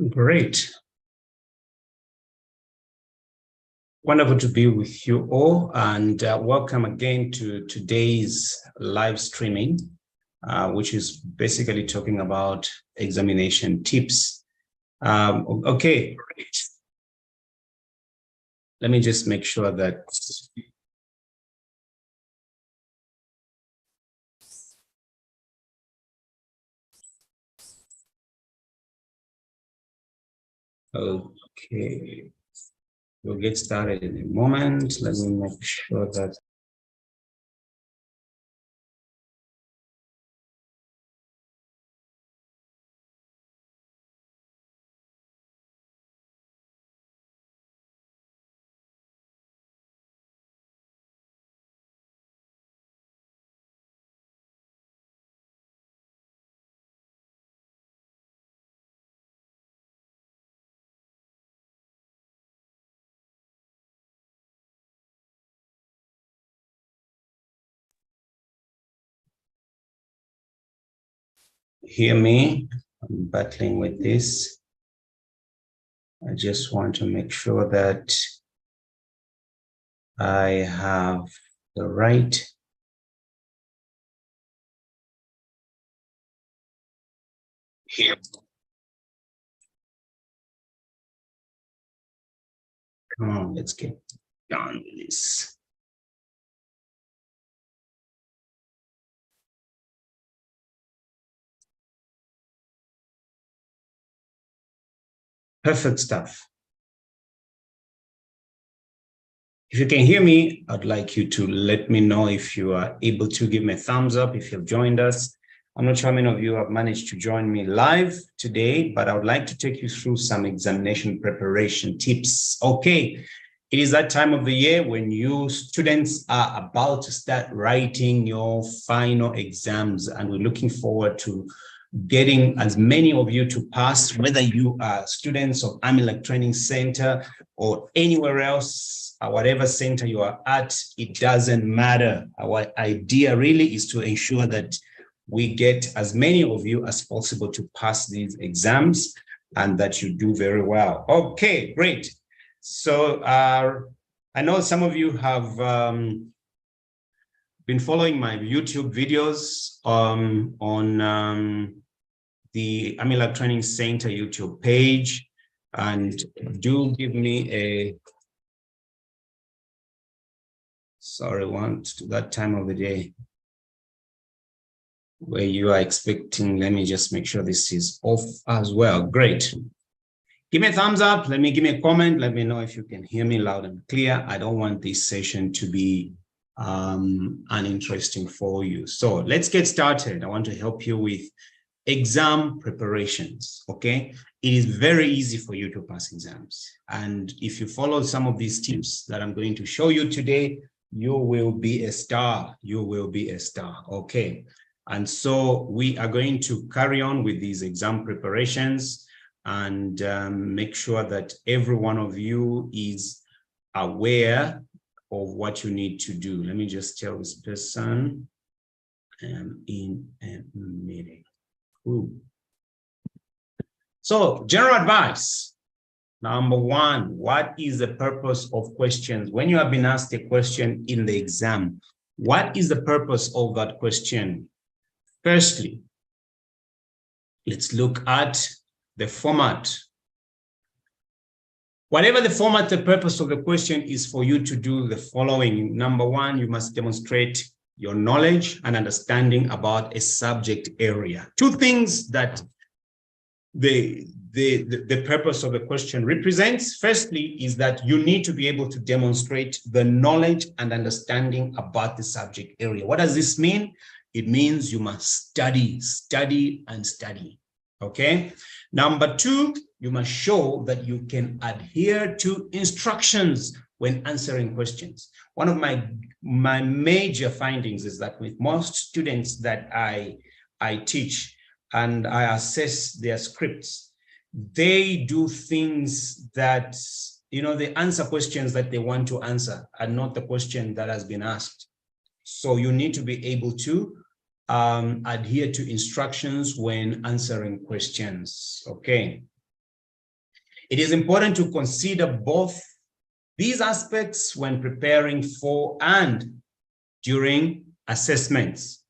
Great. Wonderful to be with you all, and welcome again to today's live streaming, which is basically talking about examination tips. Okay, great. Let me just make sure that okay. We'll get started in a moment. Let me make sure that hear me. I'm battling with this. I just want to make sure that I have the right here. Come on, let's get done with this. Perfect stuff. If you can hear me, I'd like you to let me know if you are able to give me a thumbs up if you've joined us. I'm not sure how many of you have managed to join me live today, but I would like to take you through some examination preparation tips. Okay, it is that time of the year when you students are about to start writing your final exams, and we're looking forward to getting as many of you to pass, whether you are students of Amilak Training Center or anywhere else, whatever center you are at, it doesn't matter. Our idea really is to ensure that we get as many of you as possible to pass these exams and that you do very well. Okay, great. So I know some of you have been following my YouTube videos on the Amilak Training Center YouTube page, and do give me a that time of the day where you are expecting. Let me just make sure this is off as well. Great. Give me a thumbs up. Give me a comment. Let me know if you can hear me loud and clear. I don't want this session to be uninteresting for you. So let's get started. I want to help you with exam preparations. Okay, it is very easy for you to pass exams, and if you follow some of these tips that I'm going to show you today, you will be a star. You will be a star. Okay, and so we are going to carry on with these exam preparations and make sure that every one of you is aware of what you need to do. Let me just tell this person I'm in a meeting. Ooh. So, general advice. Number one, what is the purpose of questions? When you have been asked a question in the exam, what is the purpose of that question? Firstly, let's look at the format. Whatever the format, the purpose of the question is for you to do the following. Number one, you must demonstrate your knowledge and understanding about a subject area. Two things that the purpose of the question represents. Firstly, is that you need to be able to demonstrate the knowledge and understanding about the subject area. What does this mean? It means you must study, study, and study. Okay. Number two, you must show that you can adhere to instructions when answering questions. One of my major findings is that with most students that I teach and I assess their scripts, they do things that, they answer questions that they want to answer and not the question that has been asked. So you need to be able to adhere to instructions when answering questions. Okay. It is important to consider both these aspects when preparing for and during assessments,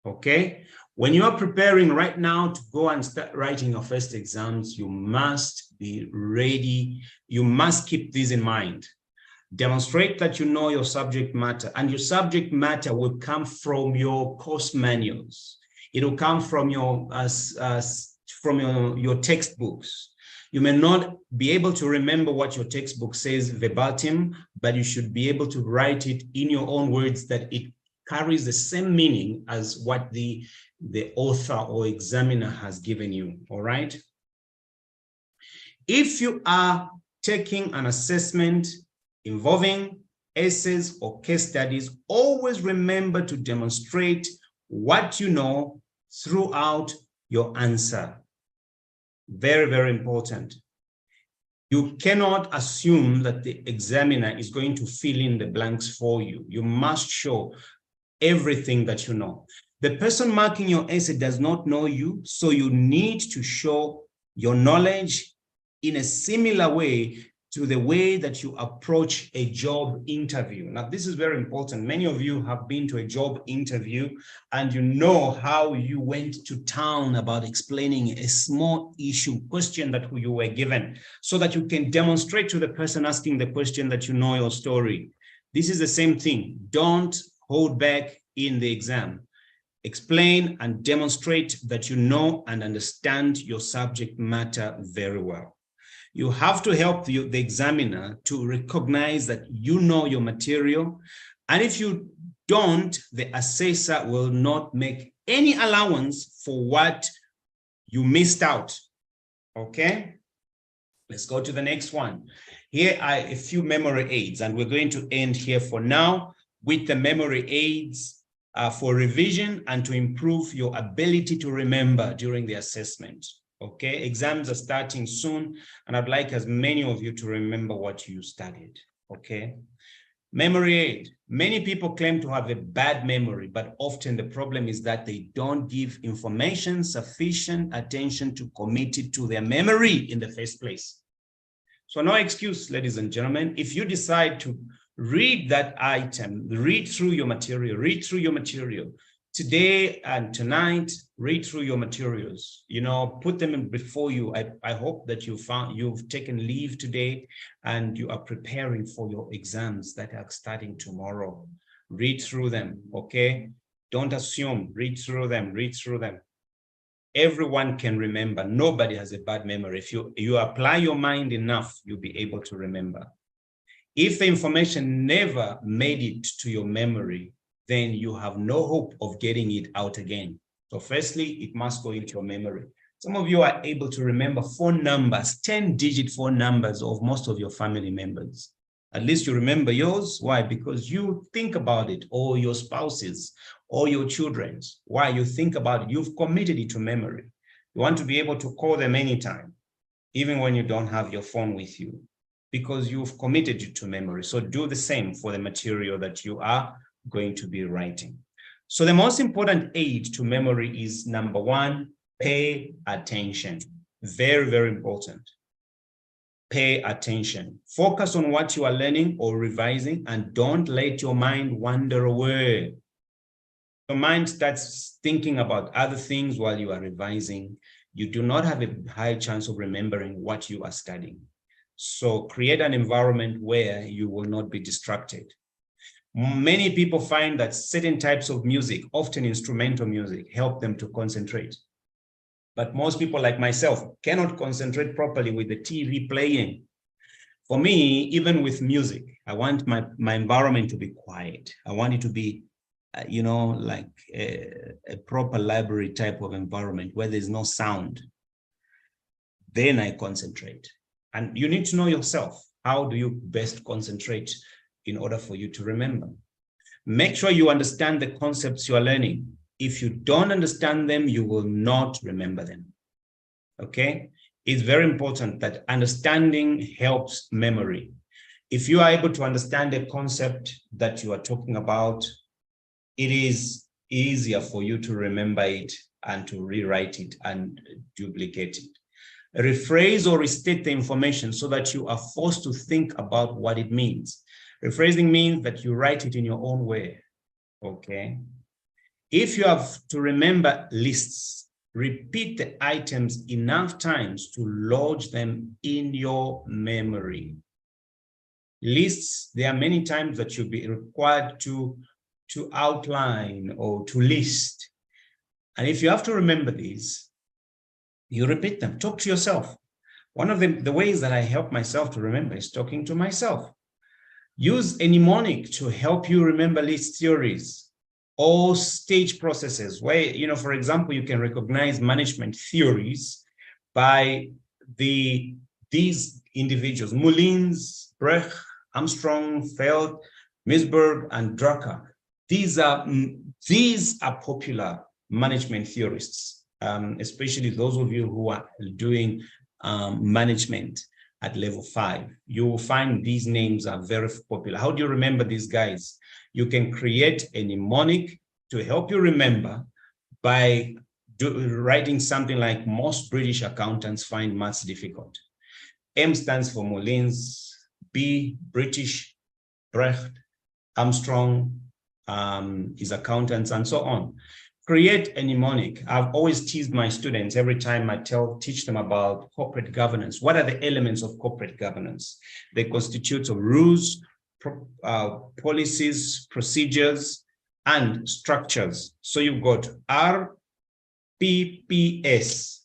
okay? When you are preparing right now to go and start writing your first exams, you must be ready. You must keep this in mind. Demonstrate that you know your subject matter, and your subject matter will come from your course manuals. It will come from your textbooks. You may not be able to remember what your textbook says verbatim, but you should be able to write it in your own words that it carries the same meaning as what the author or examiner has given you, all right? If you are taking an assessment involving essays or case studies, always remember to demonstrate what you know throughout your answer. Very, very important. You cannot assume that the examiner is going to fill in the blanks for you. You must show everything that you know. The person marking your essay does not know you, so you need to show your knowledge in a similar way to the way that you approach a job interview. Now, this is very important. Many of you have been to a job interview and you know how you went to town about explaining a small issue question that you were given so that you can demonstrate to the person asking the question that you know your story. This is the same thing. Don't hold back in the exam. Explain and demonstrate that you know and understand your subject matter very well. You have to help the examiner to recognize that you know your material. And if you don't, the assessor will not make any allowance for what you missed out. Okay? Let's go to the next one. Here are a few memory aids, and we're going to end here for now with the memory aids for revision and to improve your ability to remember during the assessment. Okay, exams are starting soon, and I'd like as many of you to remember what you studied. Okay, memory aid. Many people claim to have a bad memory, but often the problem is that they don't give information sufficient attention to commit it to their memory in the first place. So no excuse, ladies and gentlemen. If you decide to read that item, read through your material, today and tonight, read through your materials, put them in before you. I hope that you've taken leave today and you are preparing for your exams that are starting tomorrow. Read through them, okay? Don't assume, read through them. Everyone can remember. Nobody has a bad memory. If you apply your mind enough, you'll be able to remember. If the information never made it to your memory, then you have no hope of getting it out again. So firstly, it must go into your memory. Some of you are able to remember phone numbers, 10-digit phone numbers of most of your family members. At least you remember yours. Why? Because you think about it, or your spouses, or your children's. Why? You think about it. You've committed it to memory. You want to be able to call them anytime, even when you don't have your phone with you, because you've committed it to memory. So do the same for the material that you are going to be writing. So the most important aid to memory is number one, pay attention. Very, very important. Pay attention. Focus on what you are learning or revising, and don't let your mind wander away. Your mind starts thinking about other things while you are revising. You do not have a high chance of remembering what you are studying. So create an environment where you will not be distracted. Many people find that certain types of music, often instrumental music, help them to concentrate. But most people like myself cannot concentrate properly with the TV playing. For me, even with music, I want my environment to be quiet. I want it to be, like a proper library type of environment where there's no sound. Then I concentrate. And you need to know yourself. How do you best concentrate in order for you to remember? Make sure you understand the concepts you are learning. If you don't understand them, you will not remember them. Okay? It's very important that understanding helps memory. If you are able to understand a concept that you are talking about, it is easier for you to remember it and to rewrite it and duplicate it. Rephrase or restate the information so that you are forced to think about what it means. Rephrasing means that you write it in your own way, okay? If you have to remember lists, repeat the items enough times to lodge them in your memory. Lists, there are many times that you'll be required to outline or to list. And if you have to remember these, you repeat them. Talk to yourself. One of the ways that I help myself to remember is talking to myself. Use a mnemonic to help you remember list theories or stage processes where, you know, for example, you can recognize management theories by these individuals: Mullins, Brecht, Armstrong, Feld, Misberg, and Drucker. These are popular management theorists, especially those of you who are doing management at level 5. You will find these names are very popular. How do you remember these guys? You can create a mnemonic to help you remember by writing something like: most British accountants find maths difficult. M stands for Mullins, B, British, Brecht, Armstrong, his accountants, and so on. Create a mnemonic. I've always teased my students every time I teach them about corporate governance. What are the elements of corporate governance? They constitute of rules, policies, procedures, and structures. So you've got RPPS.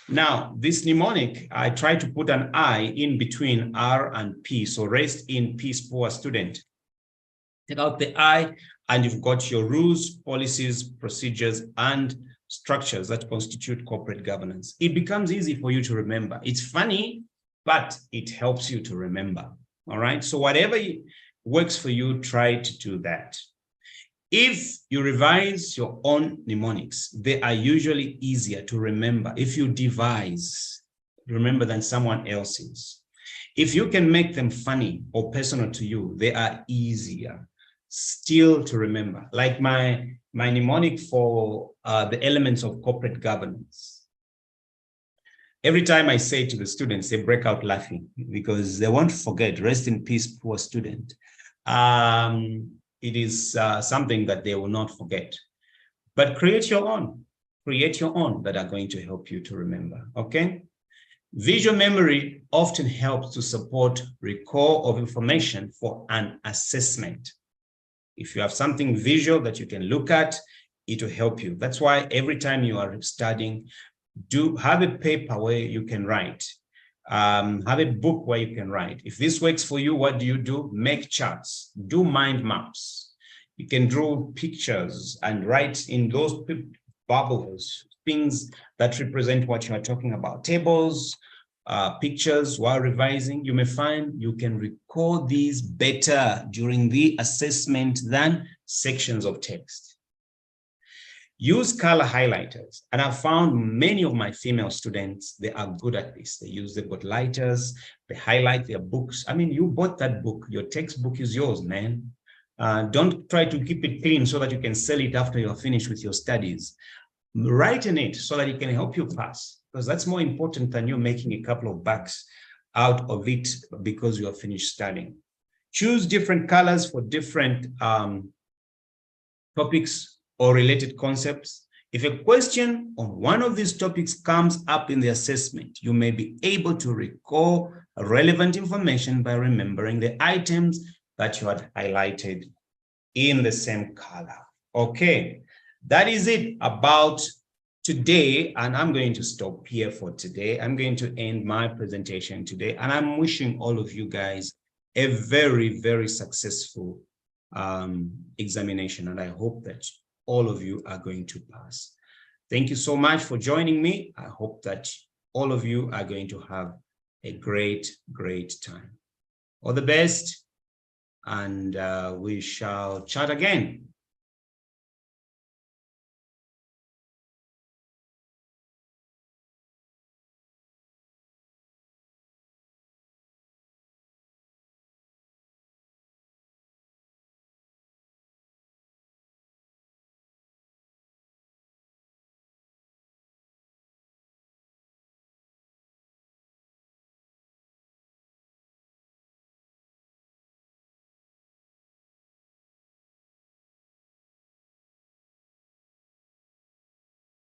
Now, this mnemonic, I try to put an I in between R and P. So rest in peace, poor student. Take out the I, and you've got your rules, policies, procedures, and structures that constitute corporate governance. It becomes easy for you to remember. It's funny, but it helps you to remember. All right. So whatever works for you, try to do that. If you revise your own mnemonics, they are usually easier to remember if you devise, remember, than someone else's. If you can make them funny or personal to you, they are easier still to remember. Like my mnemonic for the elements of corporate governance. Every time I say to the students, they break out laughing because they won't forget. Rest in peace, poor student. It is something that they will not forget. But create your own that are going to help you to remember, okay? Visual memory often helps to support recall of information for an assessment. If you have something visual that you can look at, it will help you. That's why every time you are studying, have a paper where you can write. Have a book where you can write. If this works for you, what do? Make charts, do mind maps. You can draw pictures and write in those bubbles, things that represent what you are talking about. Tables, pictures while revising. You may find you can recall these better during the assessment than sections of text. Use color highlighters, and I've found many of my female students, they are good at this. They've got lighters, they highlight their books. I mean, you bought that book, your textbook is yours, man. Don't try to keep it clean so that you can sell it after you're finished with your studies. Write in it so that it can help you pass, because that's more important than you making a couple of bucks out of it because you are finished studying. Choose different colors for different topics or related concepts. If a question on one of these topics comes up in the assessment, you may be able to recall relevant information by remembering the items that you had highlighted in the same color. Okay, that is it about today, and I'm going to stop here for today. I'm going to end my presentation today, and I'm wishing all of you guys a very, very successful examination, and I hope that all of you are going to pass. Thank you so much for joining me. I hope that all of you are going to have a great, great time. All the best, and we shall chat again.